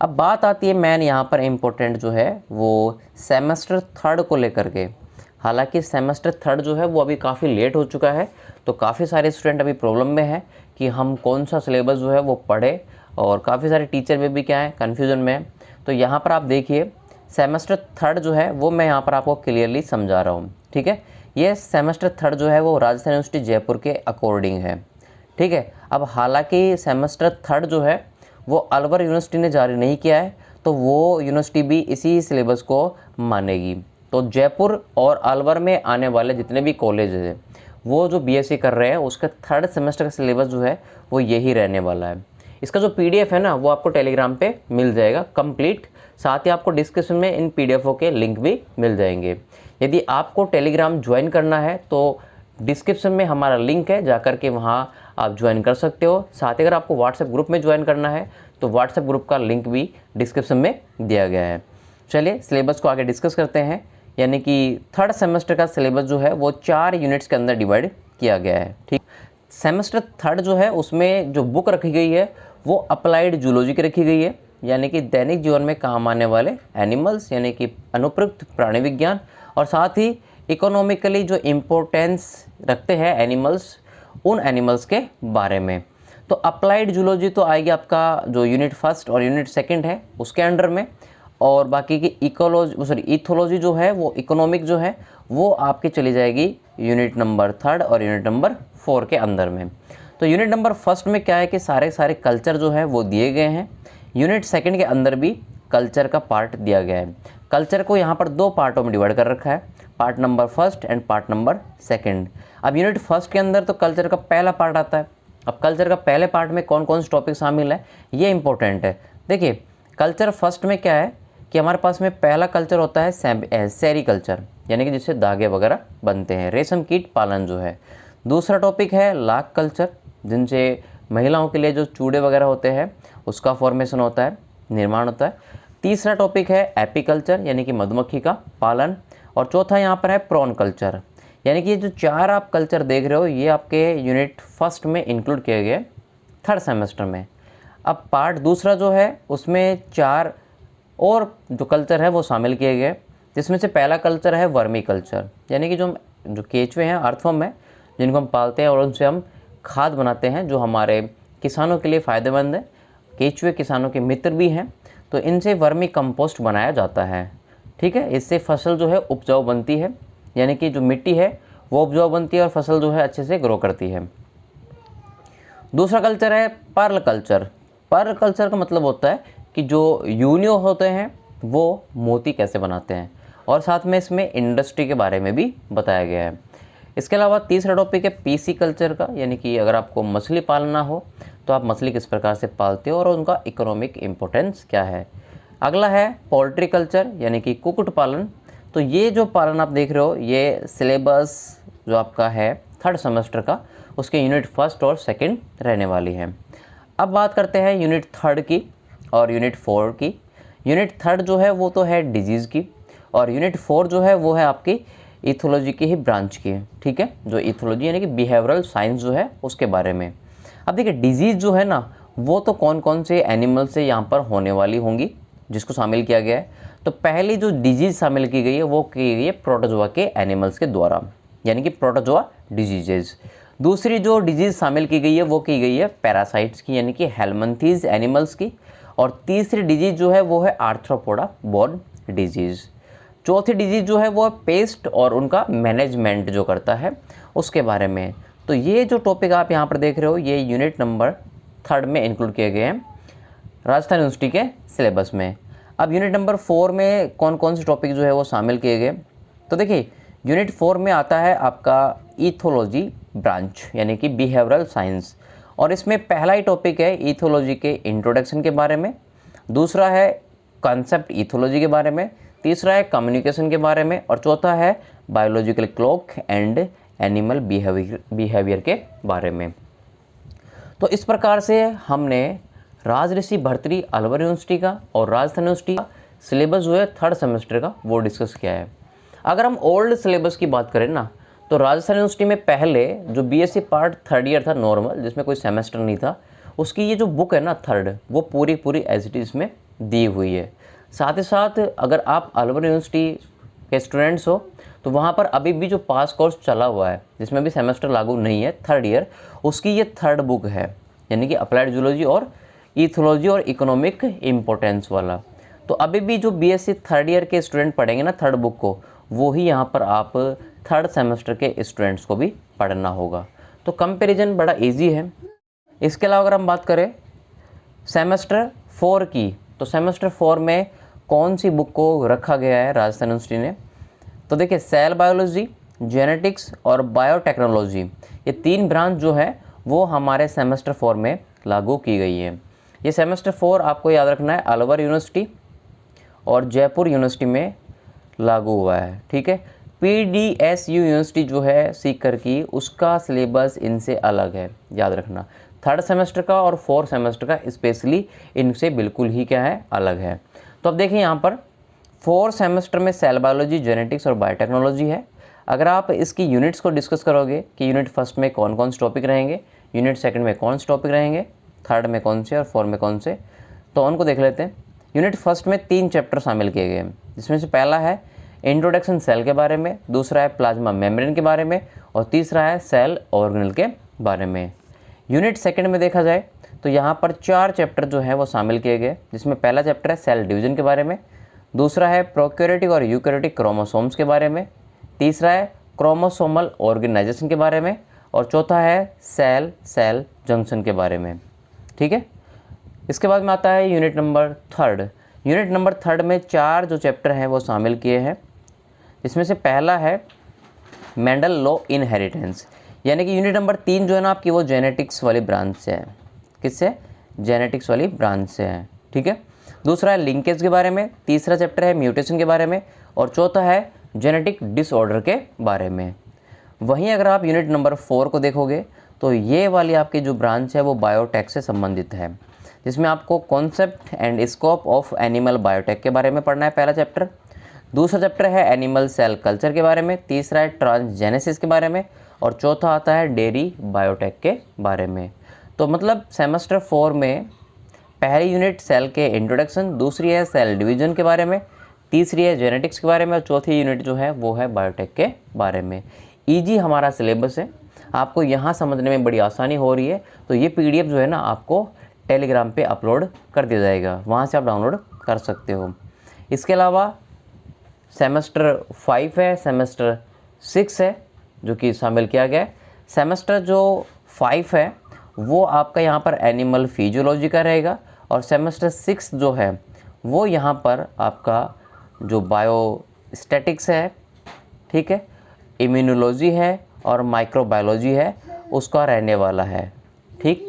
अब बात आती है मैन यहाँ पर इम्पोर्टेंट जो है वो सेमेस्टर थर्ड को लेकर के। हालांकि सेमेस्टर थर्ड जो है वो अभी काफ़ी लेट हो चुका है, तो काफ़ी सारे स्टूडेंट अभी प्रॉब्लम में है कि हम कौन सा सिलेबस जो है वो पढ़े, और काफ़ी सारे टीचर में भी क्या है कन्फ्यूज़न में है। तो यहाँ पर आप देखिए सेमेस्टर थर्ड जो है वो मैं यहाँ पर आपको क्लियरली समझा रहा हूँ, ठीक है। ये सेमेस्टर थर्ड जो है वो राजस्थान यूनिवर्सिटी जयपुर के अकॉर्डिंग है, ठीक है। अब हालांकि सेमेस्टर थर्ड जो है वो अलवर यूनिवर्सिटी ने जारी नहीं किया है, तो वो यूनिवर्सिटी भी इसी सिलेबस को मानेगी। तो जयपुर और अलवर में आने वाले जितने भी कॉलेज हैं वो जो बीएससी कर रहे हैं उसका थर्ड सेमेस्टर का सिलेबस जो है वो यही रहने वाला है। इसका जो पीडीएफ है ना वो आपको टेलीग्राम पे मिल जाएगा कंप्लीट, साथ ही आपको डिस्क्रिप्शन में इन पीडीएफों के लिंक भी मिल जाएंगे। यदि आपको टेलीग्राम ज्वाइन करना है तो डिस्क्रिप्शन में हमारा लिंक है, जाकर के वहाँ आप ज्वाइन कर सकते हो। साथ ही अगर आपको व्हाट्सएप ग्रुप में ज्वाइन करना है तो व्हाट्सएप ग्रुप का लिंक भी डिस्क्रिप्शन में दिया गया है। चलिए सिलेबस को आगे डिस्कस करते हैं। यानी कि थर्ड सेमेस्टर का सिलेबस जो है वो 4 यूनिट्स के अंदर डिवाइड किया गया है, ठीक। सेमेस्टर थर्ड जो है उसमें जो बुक रखी गई है वो अप्लाइड जूलॉजी की रखी गई है, यानी कि दैनिक जीवन में काम आने वाले एनिमल्स यानी कि अनुप्रयुक्त प्राणी विज्ञान, और साथ ही इकोनॉमिकली जो इम्पोर्टेंस रखते हैं एनिमल्स, उन एनिमल्स के बारे में। तो अप्लाइड जूलॉजी तो आएगी आपका जो यूनिट फर्स्ट और यूनिट सेकंड है उसके अंडर में, और बाकी की इथोलॉजी जो है वो इकोनॉमिक जो है वो आपकी चली जाएगी यूनिट नंबर थर्ड और यूनिट नंबर 4 के अंदर में। तो यूनिट नंबर फर्स्ट में क्या है कि सारे कल्चर जो है वो दिए गए हैं। यूनिट सेकंड के अंदर भी कल्चर का पार्ट दिया गया है। कल्चर को यहाँ पर 2 पार्टों में डिवाइड कर रखा है, part number first and part number second. अब यूनिट फर्स्ट के अंदर तो कल्चर का पहला पार्ट आता है। अब कल्चर का पहले पार्ट में कौन कौन से टॉपिक शामिल है ये इंपॉर्टेंट है। देखिए कल्चर फर्स्ट में क्या है कि हमारे पास में पहला कल्चर होता है सेरीकल्चर, यानी कि जिससे धागे वगैरह बनते हैं, रेशम कीट पालन जो है। दूसरा टॉपिक है लाख कल्चर, जिनसे महिलाओं के लिए जो चूड़े वगैरह होते हैं उसका फॉर्मेशन होता है, निर्माण होता है। तीसरा टॉपिक है एपीकल्चर, यानी कि मधुमक्खी का पालन। और चौथा यहाँ पर है प्रॉन कल्चर। यानी कि ये जो 4 आप कल्चर देख रहे हो ये आपके यूनिट फर्स्ट में इंक्लूड किए गए थर्ड सेमेस्टर में। अब पार्ट दूसरा जो है उसमें 4 और जो कल्चर है वो शामिल किए गए, जिसमें से पहला कल्चर है वर्मी कल्चर, यानी कि जो केचुए हैं, अर्थवर्म है, जिनको हम पालते हैं और उनसे हम खाद बनाते हैं जो हमारे किसानों के लिए फ़ायदेमंद है। केचुए किसानों के मित्र भी हैं, तो इनसे वर्मी कंपोस्ट बनाया जाता है, ठीक है। इससे फसल जो है उपजाऊ बनती है, यानी कि जो मिट्टी है वो उपजाऊ बनती है और फसल जो है अच्छे से ग्रो करती है। दूसरा कल्चर है पर्ल कल्चर। पर्ल कल्चर का मतलब होता है कि जो यूनियो होते हैं वो मोती कैसे बनाते हैं, और साथ में इसमें इंडस्ट्री के बारे में भी बताया गया है। इसके अलावा तीसरा टॉपिक है पीसी कल्चर का, यानी कि अगर आपको मछली पालना हो तो आप मछली किस प्रकार से पालते हो और उनका इकोनॉमिक इम्पोर्टेंस क्या है। अगला है पोल्ट्री कल्चर, यानी कि कुक्कुट पालन। तो ये जो पालन आप देख रहे हो ये सिलेबस जो आपका है थर्ड सेमेस्टर का उसके यूनिट फर्स्ट और सेकंड रहने वाली है। अब बात करते हैं यूनिट थर्ड की और यूनिट 4 की। यूनिट थर्ड जो है वो तो है डिजीज़ की, और यूनिट 4 जो है वो है आपकी इथोलॉजी की ही ब्रांच की, ठीक है। जो इथोलॉजी यानी कि बिहेवियरल साइंस जो है उसके बारे में। अब देखिए डिजीज़ जो है ना वो तो कौन कौन से एनिमल से यहाँ पर होने वाली होंगी जिसको शामिल किया गया है। तो पहली जो डिजीज़ शामिल की गई है वो की गई है प्रोटोजोआ के एनिमल्स के द्वारा, यानी कि प्रोटोजोआ डिजीजेज। दूसरी जो डिजीज़ शामिल की गई है वो की गई है पैरासाइट्स की, यानी कि हेलमिंथीज एनिमल्स की। और तीसरी डिजीज़ जो है वो है आर्थ्रोपोडा बोर्न डिजीज़। चौथी डिजीज़ जो है वो है पेस्ट और उनका मैनेजमेंट जो करता है उसके बारे में। तो ये जो टॉपिक आप यहाँ पर देख रहे हो ये यूनिट नंबर थर्ड में इंक्लूड किए गए हैं राजस्थान यूनिवर्सिटी के सिलेबस में। अब यूनिट नंबर 4 में कौन कौन से टॉपिक जो है वो शामिल किए गए, तो देखिए यूनिट 4 में आता है आपका इथोलॉजी ब्रांच, यानी कि बिहेवियरल साइंस। और इसमें पहला ही टॉपिक है इथोलॉजी के इंट्रोडक्शन के बारे में, दूसरा है कॉन्सेप्ट इथोलॉजी के बारे में, तीसरा है कम्युनिकेशन के बारे में, और चौथा है biological clock and animal behaviour के बारे में। तो इस प्रकार से हमने राजऋषि भर्तृहरि अलवर यूनिवर्सिटी का और राजस्थान यूनिवर्सिटी का सिलेबस जो है थर्ड सेमेस्टर का वो डिस्कस किया है। अगर हम ओल्ड सिलेबस की बात करें ना तो राजस्थान यूनिवर्सिटी में पहले जो बीएससी पार्ट थर्ड ईयर था नॉर्मल, जिसमें कोई सेमेस्टर नहीं था, उसकी ये जो बुक है ना थर्ड वो पूरी एज इट इज में दी हुई है। साथ ही साथ अगर आप अलवर यूनिवर्सिटी के स्टूडेंट्स हो तो वहाँ पर अभी भी जो पास कोर्स चला हुआ है जिसमें भी सेमेस्टर लागू नहीं है, थर्ड ईयर, उसकी ये थर्ड बुक है, यानी कि अप्लाइड जूलॉजी और ईथोलॉजी और इकोनॉमिक इम्पोर्टेंस वाला। तो अभी भी जो बीएससी थर्ड ईयर के स्टूडेंट पढ़ेंगे ना थर्ड बुक को, वो ही यहाँ पर आप थर्ड सेमेस्टर के स्टूडेंट्स को भी पढ़ना होगा। तो कंपैरिजन बड़ा इजी है। इसके अलावा अगर हम बात करें सेमेस्टर 4 की, तो सेमेस्टर 4 में कौन सी बुक को रखा गया है राजस्थान यूनिवर्सिटी ने, तो देखिए सेल बायोलॉजी, जेनेटिक्स और बायोटेक्नोलॉजी, ये 3 ब्रांच जो है वो हमारे सेमेस्टर 4 में लागू की गई है। ये सेमेस्टर 4 आपको याद रखना है अलवर यूनिवर्सिटी और जयपुर यूनिवर्सिटी में लागू हुआ है, ठीक है। पीडीएसयू यूनिवर्सिटी जो है सीकर की, उसका सिलेबस इनसे अलग है, याद रखना। थर्ड सेमेस्टर का और फोर्थ सेमेस्टर का स्पेशली इनसे बिल्कुल ही क्या है, अलग है। तो अब देखिए यहाँ पर फोर्थ सेमेस्टर में सेल बायोलॉजी, जेनेटिक्स और बायोटेक्नोलॉजी है। अगर आप इसकी यूनिट्स को डिस्कस करोगे कि यूनिट फर्स्ट में कौन कौन से टॉपिक रहेंगे, यूनिट सेकंड में कौन से टॉपिक रहेंगे, थर्ड में कौन से और फोर्थ में कौन से, तो उनको देख लेते हैं। यूनिट फर्स्ट में 3 चैप्टर शामिल किए गए हैं, जिसमें से पहला है इंट्रोडक्शन सेल के बारे में, दूसरा है प्लाज्मा मेम्ब्रेन के बारे में और तीसरा है सेल ऑर्गेनेल के बारे में। यूनिट सेकंड में देखा जाए तो यहाँ पर 4 चैप्टर जो है वो शामिल किए गए, जिसमें पहला चैप्टर है सेल डिवीजन के बारे में, दूसरा है प्रोकैरियोटिक और यूकैरियोटिक क्रोमोसोम्स के बारे में, तीसरा है क्रोमोसोमल ऑर्गेनाइजेशन के बारे में और चौथा है सेल सेल जंक्शन के बारे में, ठीक है। इसके बाद में आता है unit number third. Unit number third में 4 जो चैप्टर हैं वो शामिल किए हैं, इसमें से पहला है मेंडल लॉ इनहेरिटेंस, यानी कि यूनिट नंबर 3 जो है ना आपकी वो जेनेटिक्स वाली ब्रांच से है। किससे? जेनेटिक्स वाली ब्रांच से है, ठीक है। दूसरा है लिंकेज के बारे में, तीसरा चैप्टर है म्यूटेशन के बारे में और चौथा है जेनेटिक डिसऑर्डर के बारे में। वहीं अगर आप यूनिट नंबर 4 को देखोगे तो ये वाली आपकी जो ब्रांच है वो बायोटेक से संबंधित है, जिसमें आपको concept and scope of animal biotech के बारे में पढ़ना है, पहला चैप्टर। दूसरा चैप्टर है एनिमल सेल कल्चर के बारे में, तीसरा है ट्रांसजेनेसिस के बारे में और चौथा आता है डेयरी बायोटेक के बारे में। तो मतलब सेमेस्टर 4 में पहली यूनिट सेल के इंट्रोडक्शन, दूसरी है सेल डिवीजन के बारे में, तीसरी है जेनेटिक्स के बारे में और चौथी यूनिट जो है वो है बायोटेक के बारे में। ईजी हमारा सिलेबस है, आपको यहाँ समझने में बड़ी आसानी हो रही है। तो ये पीडीएफ जो है ना आपको टेलीग्राम पे अपलोड कर दिया जाएगा, वहाँ से आप डाउनलोड कर सकते हो। इसके अलावा सेमेस्टर 5 है, सेमेस्टर 6 है जो कि शामिल किया गया है। सेमेस्टर जो 5 है वो आपका यहाँ पर एनिमल फिजियोलॉजी का रहेगा और सेमेस्टर 6 जो है वो यहाँ पर आपका जो बायोस्टैटिक्स है, ठीक है, इम्यूनोलॉजी है और माइक्रोबायोलॉजी है, उसका रहने वाला है, ठीक।